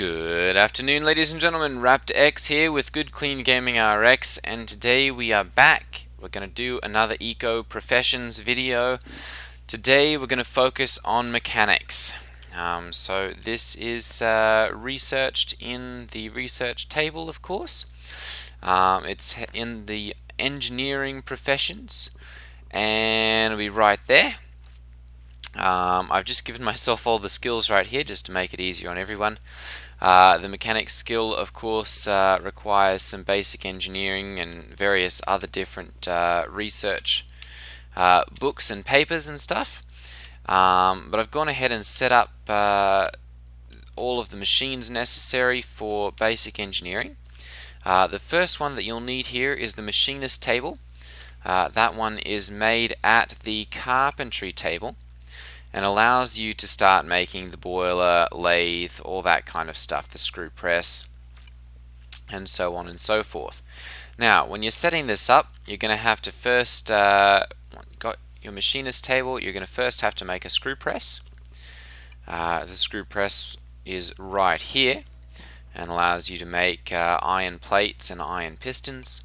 Good afternoon, ladies and gentlemen. Raptor X here with Good Clean Gaming RX, and today we are back. We're going to do another Eco Professions video. Today we're going to focus on mechanics. So this is researched in the research table, of course. It's in the engineering professions, and it'll be right there. I've just given myself all the skills right here just to make it easier on everyone. The mechanics skill, of course, requires some basic engineering and various other different research books and papers and stuff. But I've gone ahead and set up all of the machines necessary for basic engineering. The first one that you'll need here is the Machinist table. That one is made at the carpentry table and allows you to start making the boiler, lathe, all that kind of stuff, the screw press, and so on and so forth. Now, when you're setting this up, you're going to have to first, got your machinist table, you're going to first have to make a screw press. The screw press is right here and allows you to make iron plates and iron pistons.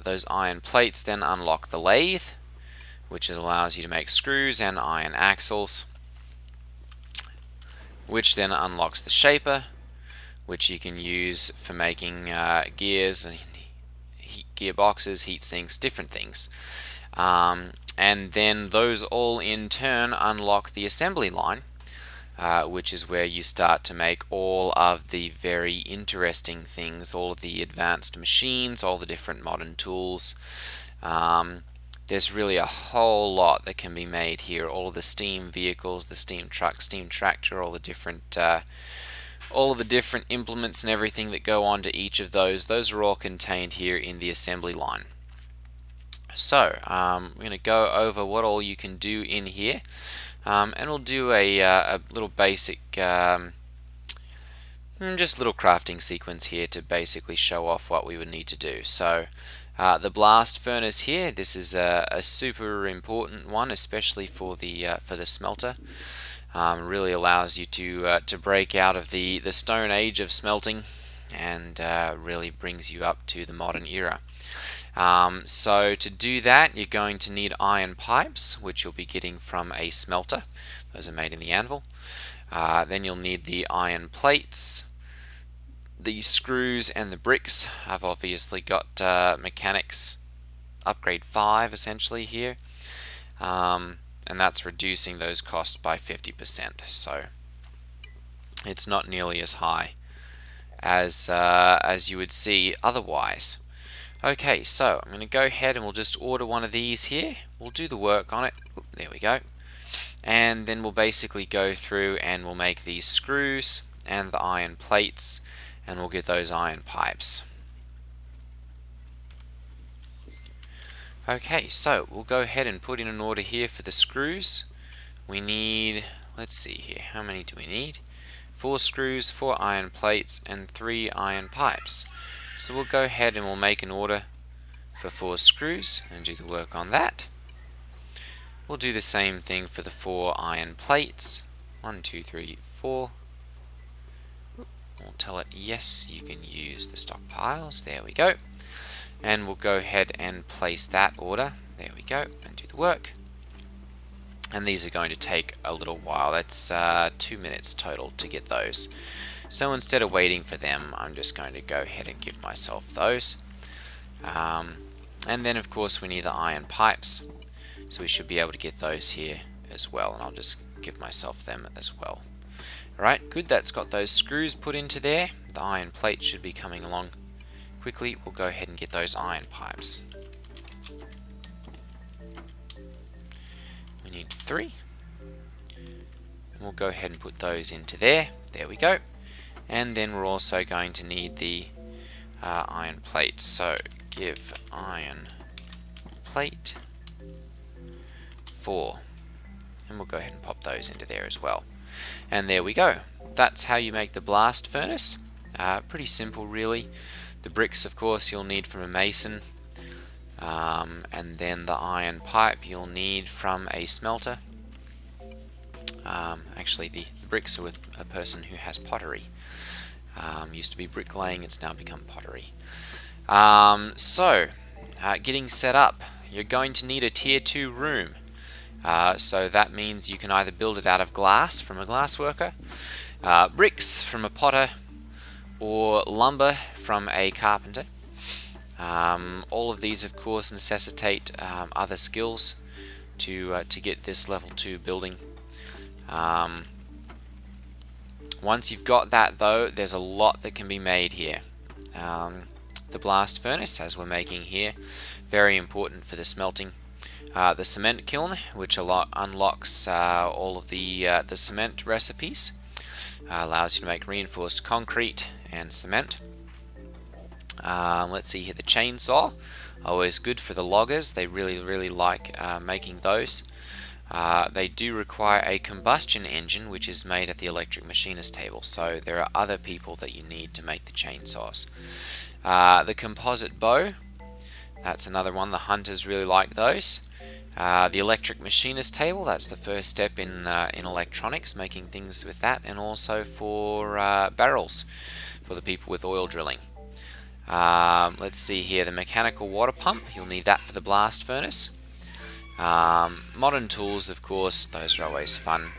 Those iron plates then unlock the lathe, which allows you to make screws and iron axles, which then unlocks the shaper, which you can use for making gears and gearboxes, heat sinks, different things. And then those all in turn unlock the assembly line, which is where you start to make all of the very interesting things, all of the advanced machines, all the different modern tools. There's really a whole lot that can be made here. All of the steam vehicles, the steam truck, steam tractor, all of the different implements and everything that go onto each of those. Those are all contained here in the assembly line. So I'm going to go over what all you can do in here, and we'll do a little basic, just little crafting sequence here to basically show off what we would need to do. So. The blast furnace here, this is a super important one, especially for the smelter. Really allows you to break out of the Stone Age of smelting, and really brings you up to the modern era. So to do that, you're going to need iron pipes, which you'll be getting from a smelter. Those are made in the anvil. Then you'll need the iron plates, the screws, and the bricks. I've obviously got mechanics upgrade 5 essentially here, and that's reducing those costs by 50%, so it's not nearly as high as you would see otherwise. Okay, so I'm going to go ahead and we'll just order one of these here. We'll do the work on it. Oop, there we go. And then we'll basically go through and we'll make these screws and the iron plates, and we'll get those iron pipes. Okay, so we'll go ahead and put in an order here for the screws. We need, let's see here, how many do we need? 4 screws, 4 iron plates, and 3 iron pipes. So we'll go ahead and we'll make an order for 4 screws and do the work on that. We'll do the same thing for the 4 iron plates. 1, 2, 3, 4. We'll tell it yes, you can use the stockpiles. There we go. And we'll go ahead and place that order. There we go, and do the work. And these are going to take a little while. That's 2 minutes total to get those. So instead of waiting for them, I'm just going to go ahead and give myself those. And then of course we need the iron pipes. So we should be able to get those here as well. And I'll just give myself them as well. Alright, good, that's got those screws put into there. The iron plate should be coming along quickly. We'll go ahead and get those iron pipes. We need 3. And we'll go ahead and put those into there. There we go. And then we're also going to need the iron plates. So give iron plate 4. And we'll go ahead and pop those into there as well. And there we go. That's how you make the blast furnace. Pretty simple, really. The bricks, of course, you'll need from a mason. And then the iron pipe you'll need from a smelter. Actually, the bricks are with a person who has pottery. Used to be bricklaying, it's now become pottery. Getting set up, you're going to need a tier 2 room. So that means you can either build it out of glass from a glass worker, bricks from a potter, or lumber from a carpenter. All of these, of course, necessitate other skills to get this level 2 building. Once you've got that, though, there's a lot that can be made here. The blast furnace, as we're making here, very important for the smelting. The cement kiln, which unlocks all of the cement recipes, allows you to make reinforced concrete and cement. Let's see here, the chainsaw, always good for the loggers. They really like making those. They do require a combustion engine, which is made at the electric machinist table, so there are other people that you need to make the chainsaws. The composite bow, that's another one. The hunters really like those. The electric machinist table, that's the first step in electronics, making things with that, and also for barrels for the people with oil drilling. Let's see here, the mechanical water pump, you'll need that for the blast furnace. Modern tools, of course, those are always fun.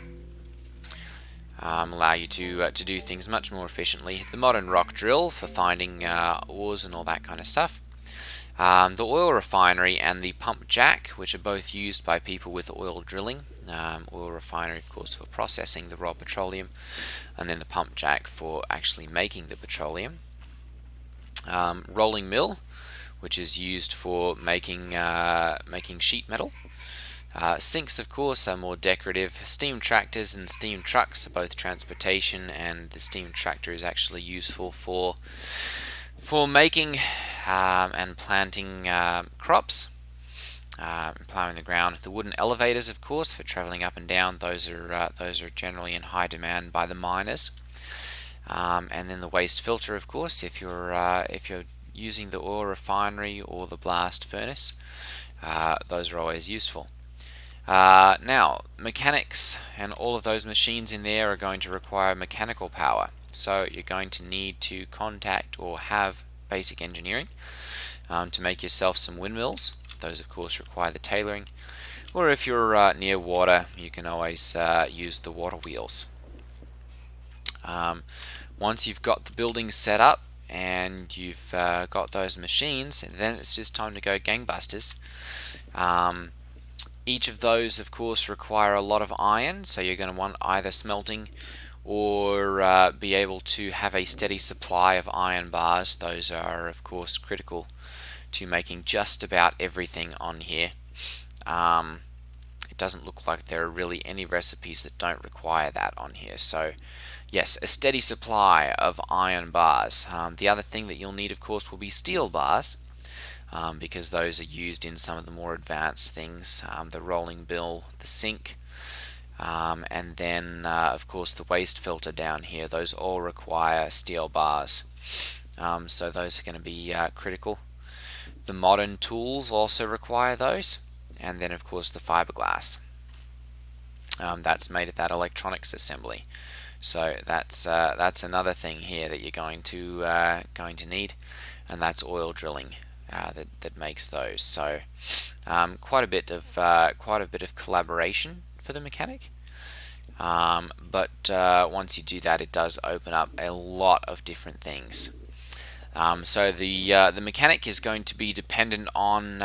Allow you to do things much more efficiently. The modern rock drill for finding ores and all that kind of stuff. The oil refinery and the pump jack, which are both used by people with oil drilling. Oil refinery, of course, for processing the raw petroleum, and then the pump jack for actually making the petroleum. Rolling mill, which is used for making sheet metal. Sinks, of course, are more decorative. Steam tractors and steam trucks are both transportation, and the steam tractor is actually useful for making and planting crops, plowing the ground. The wooden elevators, of course, for traveling up and down. Those are generally in high demand by the miners. And then the waste filter, of course, if you're using the oil refinery or the blast furnace, those are always useful. Now, mechanics and all of those machines in there are going to require mechanical power. So you're going to need to contact or have basic engineering to make yourself some windmills. Those, of course, require the tailoring. Or if you're near water, you can always use the water wheels. Once you've got the building set up and you've got those machines, then it's just time to go gangbusters. Each of those, of course, require a lot of iron, so you're going to want either smelting or be able to have a steady supply of iron bars. Those are, of course, critical to making just about everything on here. It doesn't look like there are really any recipes that don't require that on here. So yes, a steady supply of iron bars. The other thing that you'll need, of course, will be steel bars, because those are used in some of the more advanced things, the rolling mill, the sink, and then of course the waste filter down here. Those all require steel bars, so those are going to be critical. The modern tools also require those, and then of course the fiberglass. That's made at that electronics assembly. So that's another thing here that you're going to need, and that's oil drilling. That makes those. So quite a bit of collaboration for the mechanic. But once you do that, it does open up a lot of different things. So the mechanic is going to be dependent on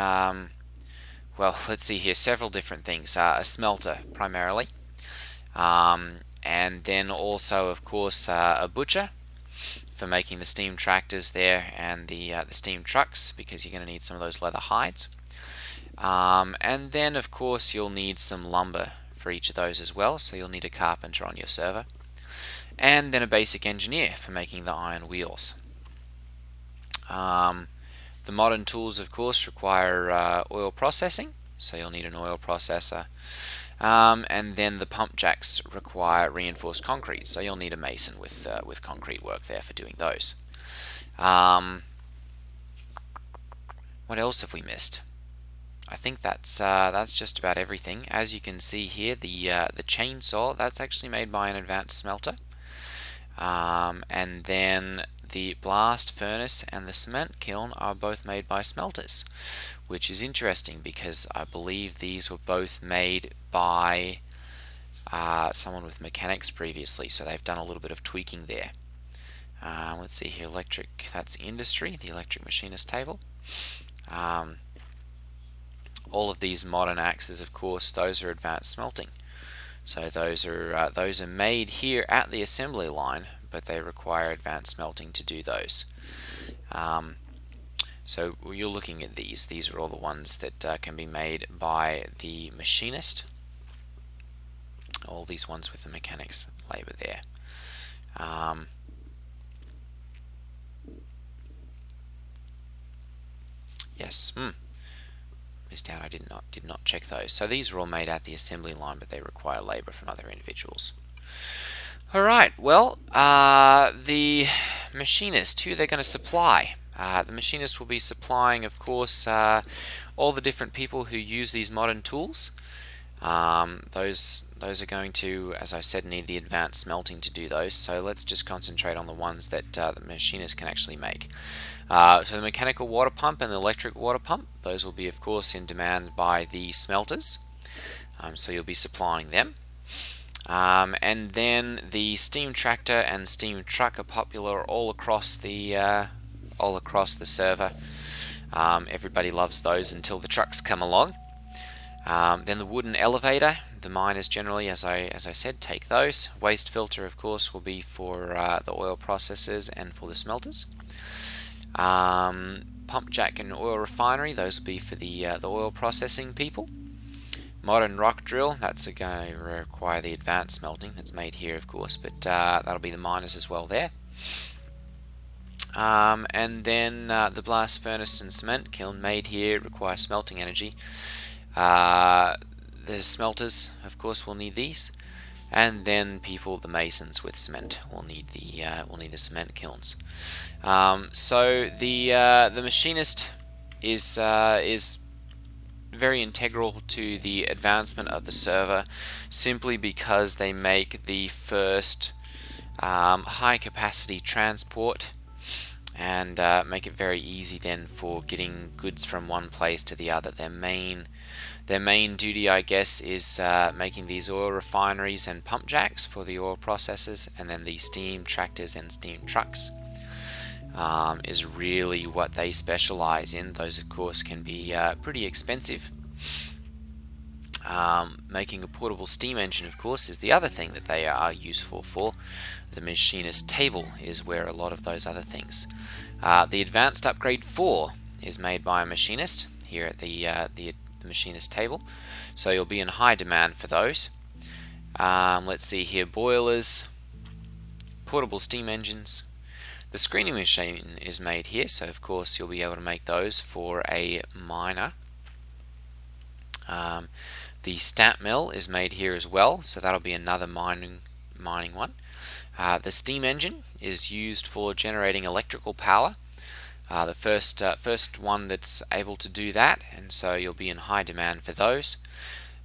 well, let's see here, several different things. A smelter primarily, and then also, of course, a butcher for making the steam tractors there and the steam trucks, because you're going to need some of those leather hides. And then, of course, you'll need some lumber for each of those as well, so you'll need a carpenter on your server. And then a basic engineer for making the iron wheels. The modern tools, of course, require oil processing, so you'll need an oil processor. And then the pump jacks require reinforced concrete, so you'll need a mason with concrete work there for doing those. What else have we missed? I think that's just about everything. As you can see here, the chainsaw, that's actually made by an advanced smelter. And then the blast furnace and the cement kiln are both made by smelters, which is interesting because I believe these were both made by someone with mechanics previously, so they've done a little bit of tweaking there. Let's see here, electric, that's industry, the electric machinist table. All of these modern axes, of course, those are advanced smelting. So those are made here at the assembly line, but they require advanced smelting to do those. So you're looking at these. These are all the ones that can be made by the machinist. All these ones with the mechanics labor there. Yes. Missed out. I did not check those. So these are all made at the assembly line, but they require labor from other individuals. All right. Well, the machinist, who they're going to supply. The machinist will be supplying, of course, all the different people who use these modern tools. Those are going to, as I said, need the advanced smelting to do those. So let's just concentrate on the ones that the machinist can actually make. So the mechanical water pump and the electric water pump, those will be, of course, in demand by the smelters. So you'll be supplying them. And then the steam tractor and steam truck are popular all across the server. Everybody loves those until the trucks come along. Then the wooden elevator, the miners generally, as I said, take those. Waste filter, of course, will be for the oil processors and for the smelters. Pump jack and oil refinery, those will be for the oil processing people. Modern rock drill, that's going to require the advanced smelting that's made here, of course, but that'll be the miners as well there. And then the blast furnace and cement kiln made here require smelting energy. The smelters, of course, will need these, and then the masons with cement will need the cement kilns. So the machinist is very integral to the advancement of the server, simply because they make the first high capacity transport and make it very easy then for getting goods from one place to the other. Their main duty, I guess, is making these oil refineries and pump jacks for the oil processors, and then the steam tractors and steam trucks is really what they specialize in. Those, of course, can be pretty expensive. Making a portable steam engine, of course, is the other thing that they are useful for. The machinist table is where a lot of those other things. The advanced upgrade 4 is made by a machinist here at the machinist table, so you'll be in high demand for those. Let's see here, boilers, portable steam engines. The screening machine is made here, so of course you'll be able to make those for a miner. The stamp mill is made here as well, so that'll be another mining one. The steam engine is used for generating electrical power. The first one that's able to do that, and so you'll be in high demand for those.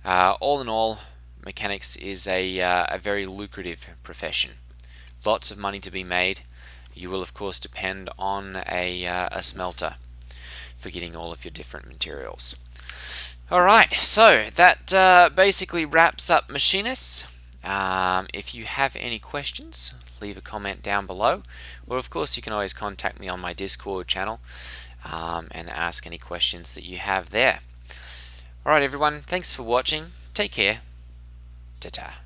All in all, mechanics is a very lucrative profession. Lots of money to be made. You will, of course, depend on a smelter for getting all of your different materials. Alright, so that basically wraps up machinists. If you have any questions, leave a comment down below, or of course you can always contact me on my Discord channel and ask any questions that you have there. Alright everyone, thanks for watching, take care, ta-ta.